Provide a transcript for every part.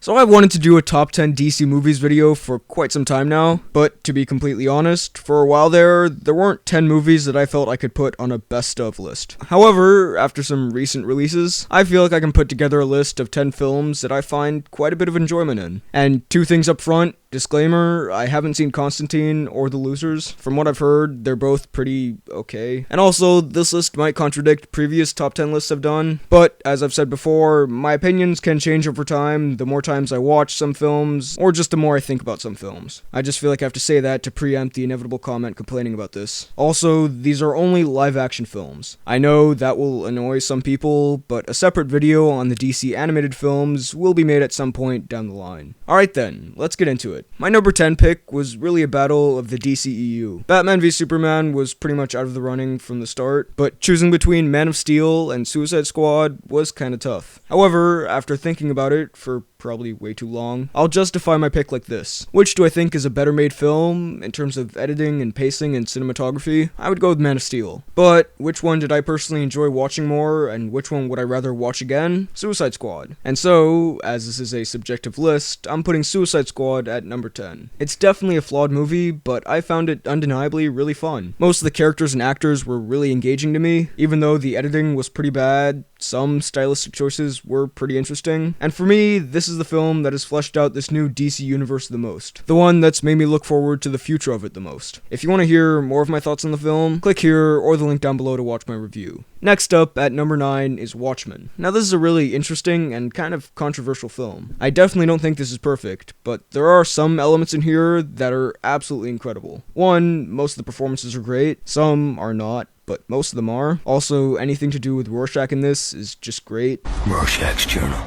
So I've wanted to do a top 10 DC movies video for quite some time now, but to be completely honest, for a while there weren't 10 movies that I felt I could put on a best of list. However, after some recent releases, I feel like I can put together a list of 10 films that I find quite a bit of enjoyment in. And two things up front. Disclaimer, I haven't seen Constantine or The Losers. From what I've heard, they're both pretty okay. And also, this list might contradict previous top 10 lists I've done, but as I've said before, my opinions can change over time the more times I watch some films, or just the more I think about some films. I just feel like I have to say that to preempt the inevitable comment complaining about this. Also, these are only live-action films. I know that will annoy some people, but a separate video on the DC animated films will be made at some point down the line. Alright then, let's get into it. My number 10 pick was really a battle of the DCEU. Batman v Superman was pretty much out of the running from the start, but choosing between Man of Steel and Suicide Squad was kinda tough. However, after thinking about it for probably way too long, I'll justify my pick like this. Which do I think is a better made film in terms of editing and pacing and cinematography? I would go with Man of Steel. But which one did I personally enjoy watching more, and which one would I rather watch again? Suicide Squad. And so, as this is a subjective list, I'm putting Suicide Squad at number 10. It's definitely a flawed movie, but I found it undeniably really fun. Most of the characters and actors were really engaging to me, even though the editing was pretty bad. Some stylistic choices were pretty interesting, and for me, this is the film that has fleshed out this new DC universe the most. The one that's made me look forward to the future of it the most. If you want to hear more of my thoughts on the film, click here or the link down below to watch my review. Next up, at number 9, is Watchmen. Now this is a really interesting and kind of controversial film. I definitely don't think this is perfect, but there are some elements in here that are absolutely incredible. One, most of the performances are great, some are not, but most of them are. Also, anything to do with Rorschach in this is just great. Rorschach's Journal,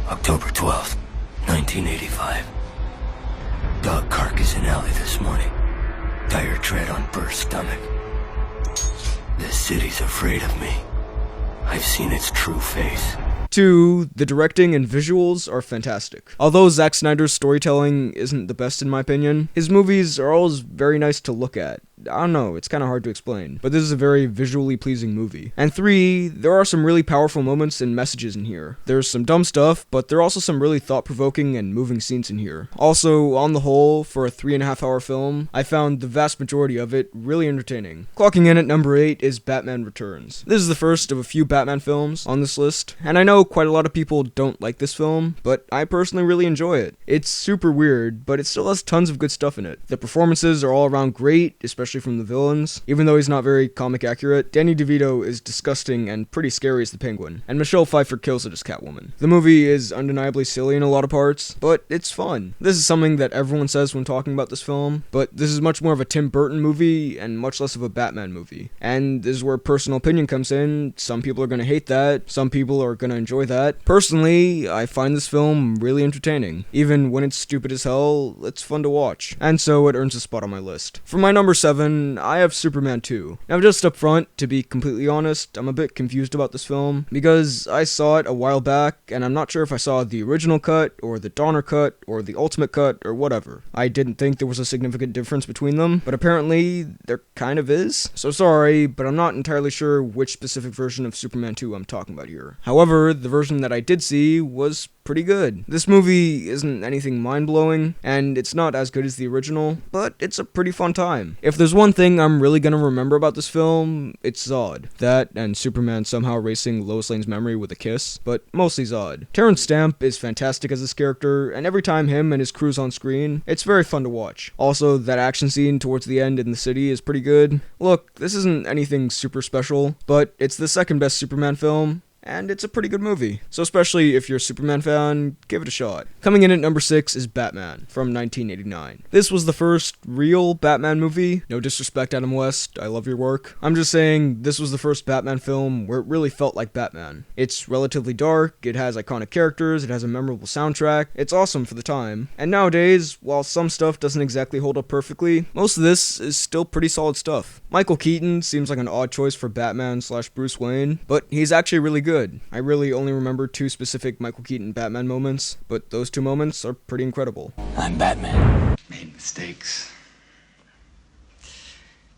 October 12th, 1985. Dog carcass in alley this morning. Tire tread on burst stomach. This city's afraid of me. I've seen its true face. 2, the directing and visuals are fantastic. Although Zack Snyder's storytelling isn't the best in my opinion, his movies are always very nice to look at. I don't know, it's kinda hard to explain, but this is a very visually pleasing movie. And 3, there are some really powerful moments and messages in here. There's some dumb stuff, but there are also some really thought-provoking and moving scenes in here. Also, on the whole, for a 3.5-hour film, I found the vast majority of it really entertaining. Clocking in at number 8 is Batman Returns. This is the first of a few Batman films on this list, and I know quite a lot of people don't like this film, but I personally really enjoy it. It's super weird, but it still has tons of good stuff in it. The performances are all around great, especially from the villains. Even though he's not very comic accurate, Danny DeVito is disgusting and pretty scary as the Penguin, and Michelle Pfeiffer kills it as Catwoman. The movie is undeniably silly in a lot of parts, but it's fun. This is something that everyone says when talking about this film, but this is much more of a Tim Burton movie and much less of a Batman movie. And this is where personal opinion comes in. Some people are gonna hate that, some people are gonna enjoy that. Personally, I find this film really entertaining. Even when it's stupid as hell, it's fun to watch. And so it earns a spot on my list. For my number 7, I have Superman 2. Now just up front, to be completely honest, I'm a bit confused about this film, because I saw it a while back, and I'm not sure if I saw the original cut, or the Donner cut, or the Ultimate cut, or whatever. I didn't think there was a significant difference between them, but apparently there kind of is. So sorry, but I'm not entirely sure which specific version of Superman 2 I'm talking about here. However, the version that I did see was pretty good. This movie isn't anything mind-blowing, and it's not as good as the original, but it's a pretty fun time. If there's one thing I'm really gonna remember about this film, it's Zod. That, and Superman somehow erasing Lois Lane's memory with a kiss, but mostly Zod. Terrence Stamp is fantastic as this character, and every time him and his crew's on screen, it's very fun to watch. Also, that action scene towards the end in the city is pretty good. Look, this isn't anything super special, but it's the second best Superman film, and it's a pretty good movie. So especially if you're a Superman fan, give it a shot. Coming in at number 6 is Batman from 1989. This was the first real Batman movie. No disrespect, Adam West, I love your work. I'm just saying this was the first Batman film where it really felt like Batman. It's relatively dark, it has iconic characters, it has a memorable soundtrack, it's awesome for the time. And nowadays, while some stuff doesn't exactly hold up perfectly, most of this is still pretty solid stuff. Michael Keaton seems like an odd choice for Batman / Bruce Wayne, but he's actually really good. I really only remember 2 specific Michael Keaton Batman moments, but those 2 moments are pretty incredible. I'm Batman. Made mistakes.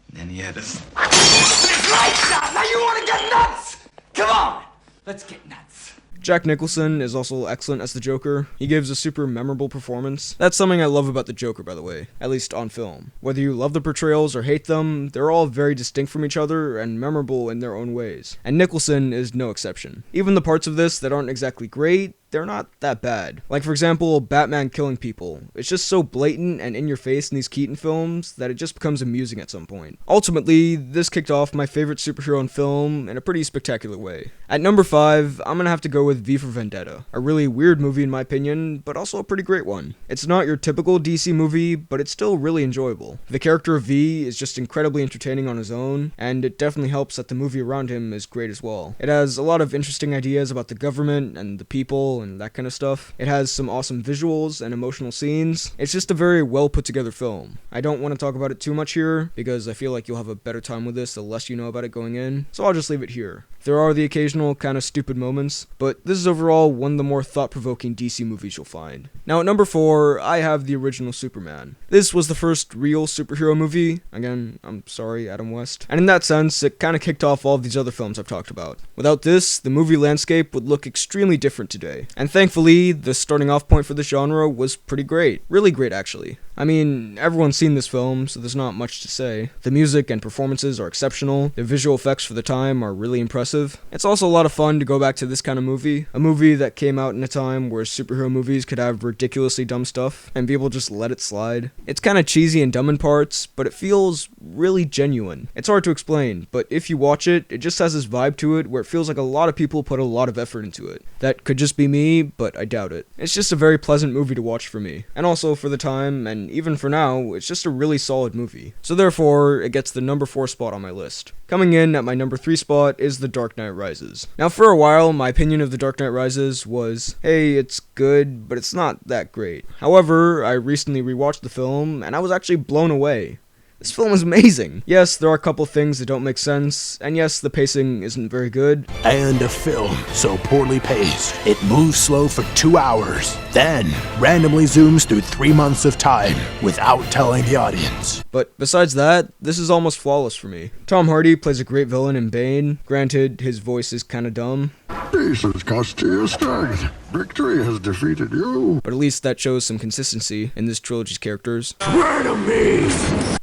And then he had us. Lights out! Now you want to get nuts! Come on! Let's get nuts. Jack Nicholson is also excellent as the Joker. He gives a super memorable performance. That's something I love about the Joker, by the way, at least on film. Whether you love the portrayals or hate them, they're all very distinct from each other and memorable in their own ways. And Nicholson is no exception. Even the parts of this that aren't exactly great, they're not that bad. Like, for example, Batman killing people. It's just so blatant and in your face in these Keaton films that it just becomes amusing at some point. Ultimately, this kicked off my favorite superhero in film in a pretty spectacular way. At number 5, I'm gonna have to go with V for Vendetta. A really weird movie in my opinion, but also a pretty great one. It's not your typical DC movie, but it's still really enjoyable. The character of V is just incredibly entertaining on his own, and it definitely helps that the movie around him is great as well. It has a lot of interesting ideas about the government and the people and that kind of stuff. It has some awesome visuals and emotional scenes. It's just a very well put together film. I don't want to talk about it too much here, because I feel like you'll have a better time with this the less you know about it going in, so I'll just leave it here. There are the occasional kind of stupid moments, but this is overall one of the more thought-provoking DC movies you'll find. Now at number 4, I have the original Superman. This was the first real superhero movie. Again, I'm sorry, Adam West. And in that sense, it kind of kicked off all of these other films I've talked about. Without this, the movie landscape would look extremely different today. And thankfully, the starting off point for the genre was pretty great. Really great, actually. I mean, everyone's seen this film, so there's not much to say. The music and performances are exceptional. The visual effects for the time are really impressive. It's also a lot of fun to go back to this kind of movie. A movie that came out in a time where superhero movies could have ridiculously dumb stuff, and people just let it slide. It's kind of cheesy and dumb in parts, but it feels really genuine. It's hard to explain, but if you watch it, it just has this vibe to it where it feels like a lot of people put a lot of effort into it. That could just be me, but I doubt it. It's just a very pleasant movie to watch for me. And also for the time, and even for now, it's just a really solid movie. So therefore, it gets the number 4 spot on my list. Coming in at my number 3 spot is The Dark Knight Rises. Now for a while, my opinion of The Dark Knight Rises was, hey, it's good, but it's not that great. However, I recently rewatched the film, and I was actually blown away. This film is amazing. Yes, there are a couple things that don't make sense, and yes, the pacing isn't very good. And a film so poorly paced, it moves slow for 2 hours, then randomly zooms through 3 months of time without telling the audience. But besides that, this is almost flawless for me. Tom Hardy plays a great villain in Bane. Granted, his voice is kinda dumb. Peace has cost you your strength. Victory has defeated you. But at least that shows some consistency in this trilogy's characters. Swear to me!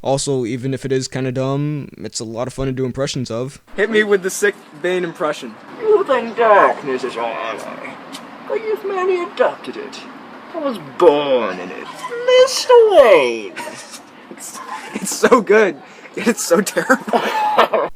Also, even if it is kinda dumb, it's a lot of fun to do impressions of. Hit me with the sick Bane impression. You think darkness is our ally, but you've merely adopted it. I was born in it. Mr. Wayne! It's so good, yet it's so terrible.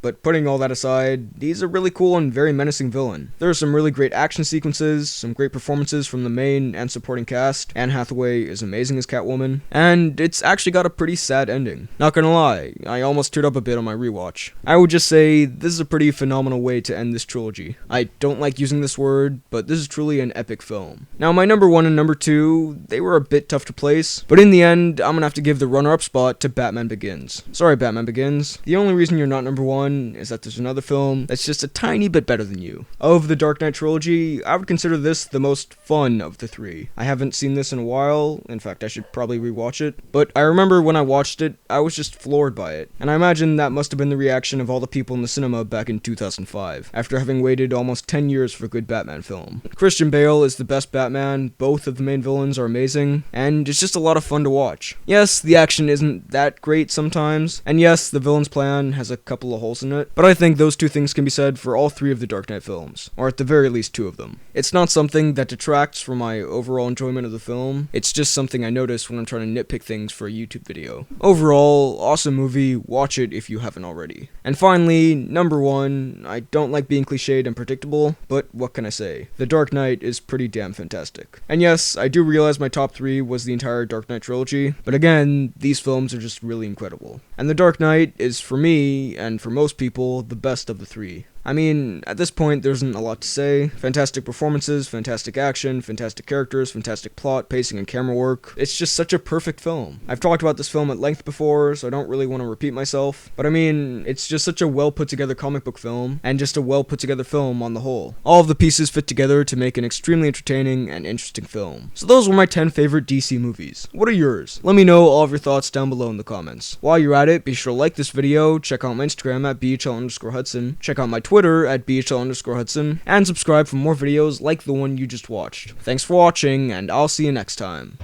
But putting all that aside, he's a really cool and very menacing villain. There are some really great action sequences, some great performances from the main and supporting cast. Anne Hathaway is amazing as Catwoman, and it's actually got a pretty sad ending. Not gonna lie, I almost teared up a bit on my rewatch. I would just say, this is a pretty phenomenal way to end this trilogy. I don't like using this word, but this is truly an epic film. Now my number 1 and number 2, they were a bit tough to place, but in the end, I'm gonna have to give the runner-up spot to Batman Begins. Sorry Batman Begins, the only reason you're not number 1 is that there's another film that's just a tiny bit better than you. Of the Dark Knight trilogy, I would consider this the most fun of the 3. I haven't seen this in a while, in fact I should probably rewatch it, but I remember when I watched it, I was just floored by it, and I imagine that must have been the reaction of all the people in the cinema back in 2005, after having waited almost 10 years for a good Batman film. Christian Bale is the best Batman, both of the main villains are amazing, and it's just a lot of fun to watch. Yes, the action isn't that great sometimes, and yes, the villain's plan has a couple of holes in it, but I think those 2 things can be said for all 3 of the Dark Knight films, or at the very least 2 of them. It's not something that detracts from my overall enjoyment of the film, it's just something I notice when I'm trying to nitpick things for a YouTube video. Overall, awesome movie, watch it if you haven't already. And finally, number 1, I don't like being cliched and predictable, but what can I say? The Dark Knight is pretty damn fantastic. And yes, I do realize my top 3 was the entire Dark Knight trilogy, but again, these films are just really incredible. And The Dark Knight is, for me, and for most people, the best of the 3. I mean, at this point, there isn't a lot to say. Fantastic performances, fantastic action, fantastic characters, fantastic plot, pacing, and camera work. It's just such a perfect film. I've talked about this film at length before, so I don't really want to repeat myself. But I mean, it's just such a well put together comic book film, and just a well put together film on the whole. All of the pieces fit together to make an extremely entertaining and interesting film. So those were my 10 favorite DC movies. What are yours? Let me know all of your thoughts down below in the comments. While you're at it, be sure to like this video, check out my Instagram at BHL_Hudson, check out my Twitter Twitter at BHL_Hudson, and subscribe for more videos like the one you just watched. Thanks for watching, and I'll see you next time.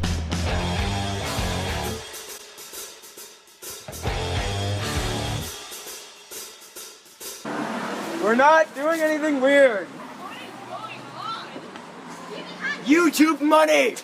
We're not doing anything weird. YouTube money!